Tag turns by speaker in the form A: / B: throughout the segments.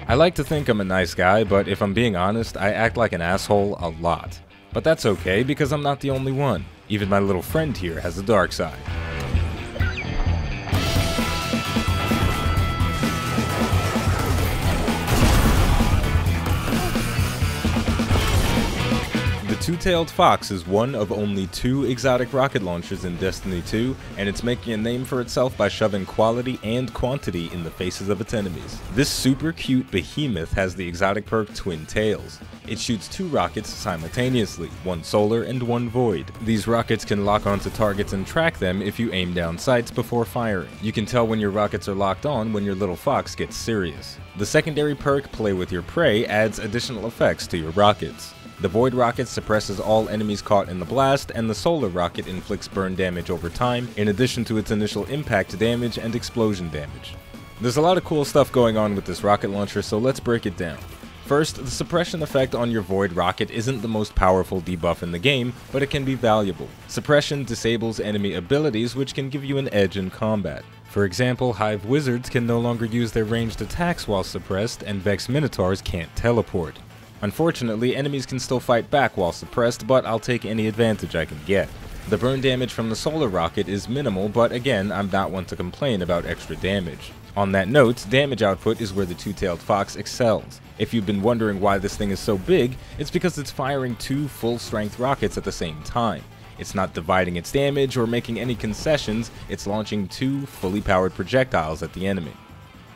A: I like to think I'm a nice guy, but if I'm being honest, I act like an asshole a lot. But that's okay, because I'm not the only one. Even my little friend here has a dark side. The Two-Tailed Fox is one of only 2 exotic rocket launchers in Destiny 2, and it's making a name for itself by shoving quality and quantity in the faces of its enemies. This super cute behemoth has the exotic perk Twin Tails. It shoots 2 rockets simultaneously, one solar and one void. These rockets can lock onto targets and track them if you aim down sights before firing. You can tell when your rockets are locked on when your little fox gets serious. The secondary perk Play With Your Prey adds additional effects to your rockets. The Void Rocket suppresses all enemies caught in the blast, and the Solar Rocket inflicts burn damage over time, in addition to its initial impact damage and explosion damage. There's a lot of cool stuff going on with this rocket launcher, so let's break it down. First, the suppression effect on your Void Rocket isn't the most powerful debuff in the game, but it can be valuable. Suppression disables enemy abilities, which can give you an edge in combat. For example, Hive Wizards can no longer use their ranged attacks while suppressed, and Vex Minotaurs can't teleport. Unfortunately, enemies can still fight back while suppressed, but I'll take any advantage I can get. The burn damage from the Solar Rocket is minimal, but again, I'm not one to complain about extra damage. On that note, damage output is where the Two-Tailed Fox excels. If you've been wondering why this thing is so big, it's because it's firing 2 full-strength rockets at the same time. It's not dividing its damage or making any concessions, it's launching 2 fully powered projectiles at the enemy.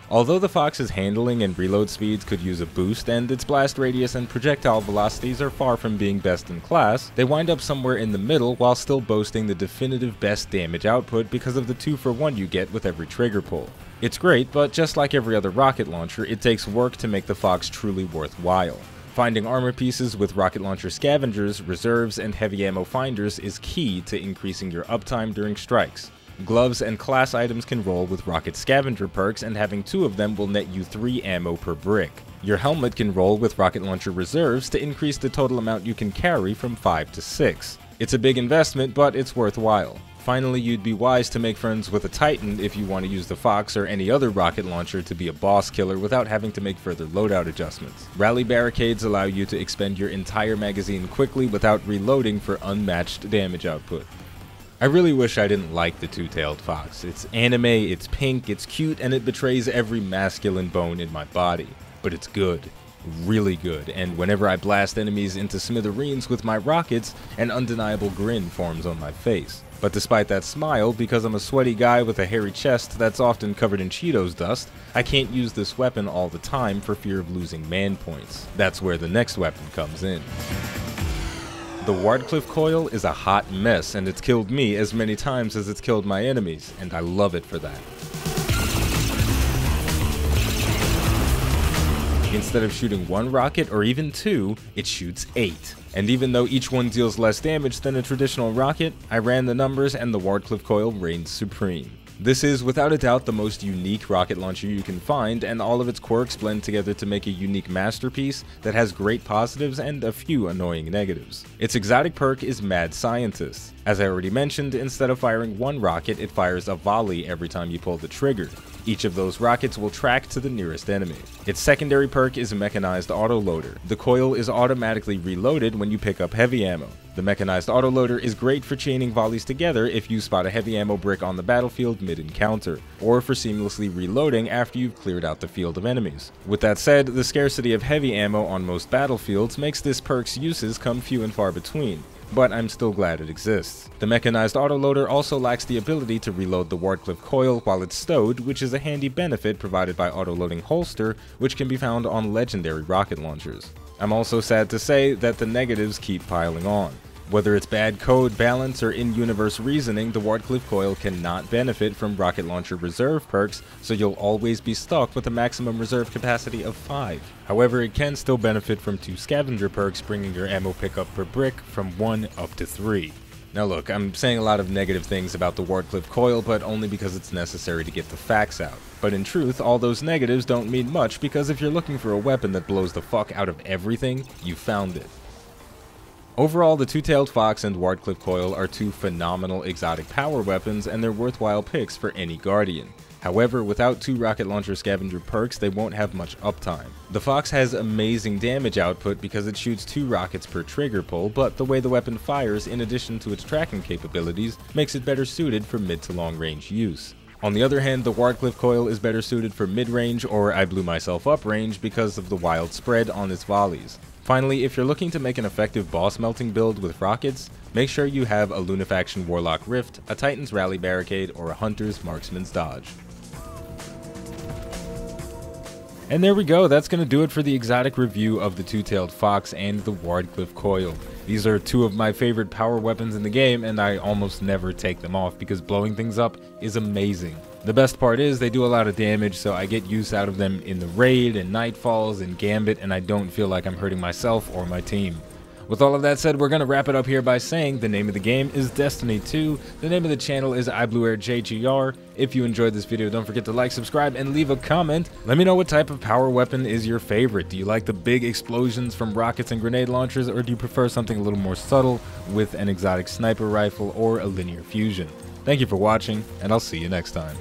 A: Although the Fox's handling and reload speeds could use a boost, and its blast radius and projectile velocities are far from being best in class, they wind up somewhere in the middle while still boasting the definitive best damage output because of the 2-for-1 you get with every trigger pull. It's great, but just like every other rocket launcher, it takes work to make the Fox truly worthwhile. Finding armor pieces with rocket launcher scavengers, reserves, and heavy ammo finders is key to increasing your uptime during strikes. Gloves and class items can roll with rocket scavenger perks, and having 2 of them will net you 3 ammo per brick. Your helmet can roll with rocket launcher reserves to increase the total amount you can carry from 5 to 6. It's a big investment, but it's worthwhile. Finally, you'd be wise to make friends with a Titan if you want to use the Fox or any other rocket launcher to be a boss killer without having to make further loadout adjustments. Rally barricades allow you to expend your entire magazine quickly without reloading for unmatched damage output. I really wish I didn't like the Two-Tailed Fox. It's anime, it's pink, it's cute, and it betrays every masculine bone in my body. But it's good. Really good, and whenever I blast enemies into smithereens with my rockets, an undeniable grin forms on my face. But despite that smile, because I'm a sweaty guy with a hairy chest that's often covered in Cheetos dust, I can't use this weapon all the time for fear of losing man points. That's where the next weapon comes in. The Wardcliff Coil is a hot mess, and it's killed me as many times as it's killed my enemies, and I love it for that. Instead of shooting 1 rocket or even 2, it shoots 8. And even though each one deals less damage than a traditional rocket, I ran the numbers and the Wardcliff Coil reigns supreme. This is without a doubt the most unique rocket launcher you can find, and all of its quirks blend together to make a unique masterpiece that has great positives and a few annoying negatives. Its exotic perk is Mad Scientist. As I already mentioned, instead of firing 1 rocket, it fires a volley every time you pull the trigger. Each of those rockets will track to the nearest enemy. Its secondary perk is a Mechanized Autoloader. The coil is automatically reloaded when you pick up heavy ammo. The Mechanized Autoloader is great for chaining volleys together if you spot a heavy ammo brick on the battlefield mid-encounter, or for seamlessly reloading after you've cleared out the field of enemies. With that said, the scarcity of heavy ammo on most battlefields makes this perk's uses come few and far between, but I'm still glad it exists. The Mechanized Autoloader also lacks the ability to reload the Wardcliff Coil while it's stowed, which is a handy benefit provided by Autoloading Holster, which can be found on legendary rocket launchers. I'm also sad to say that the negatives keep piling on. Whether it's bad code, balance, or in-universe reasoning, the Wardcliff Coil cannot benefit from rocket launcher reserve perks, so you'll always be stuck with a maximum reserve capacity of 5. However, it can still benefit from 2 scavenger perks, bringing your ammo pickup per brick from 1 up to 3. Now look, I'm saying a lot of negative things about the Wardcliff Coil, but only because it's necessary to get the facts out. But in truth, all those negatives don't mean much, because if you're looking for a weapon that blows the fuck out of everything, you found it. Overall, the Two-Tailed Fox and Wardcliff Coil are 2 phenomenal exotic power weapons, and they're worthwhile picks for any Guardian. However, without 2 rocket launcher scavenger perks, they won't have much uptime. The Fox has amazing damage output because it shoots 2 rockets per trigger pull, but the way the weapon fires, in addition to its tracking capabilities, makes it better suited for mid to long range use. On the other hand, the Wardcliff coil is better suited for mid-range or I blew myself up range because of the wild spread on its volleys. Finally, if you're looking to make an effective boss melting build with rockets, make sure you have a Lunafaction Warlock Rift, a Titan's Rally Barricade, or a Hunter's Marksman's Dodge. And there we go, that's going to do it for the exotic review of the Two-Tailed Fox and the Wardcliff Coil. These are 2 of my favorite power weapons in the game, and I almost never take them off because blowing things up is amazing. The best part is they do a lot of damage, so I get use out of them in the raid and nightfalls and gambit, and I don't feel like I'm hurting myself or my team. With all of that said, we're going to wrap it up here by saying the name of the game is Destiny 2, the name of the channel is iBluairJgR. If you enjoyed this video, don't forget to like, subscribe, and leave a comment. Let me know what type of power weapon is your favorite. Do you like the big explosions from rockets and grenade launchers, or do you prefer something a little more subtle with an exotic sniper rifle or a linear fusion? Thank you for watching, and I'll see you next time.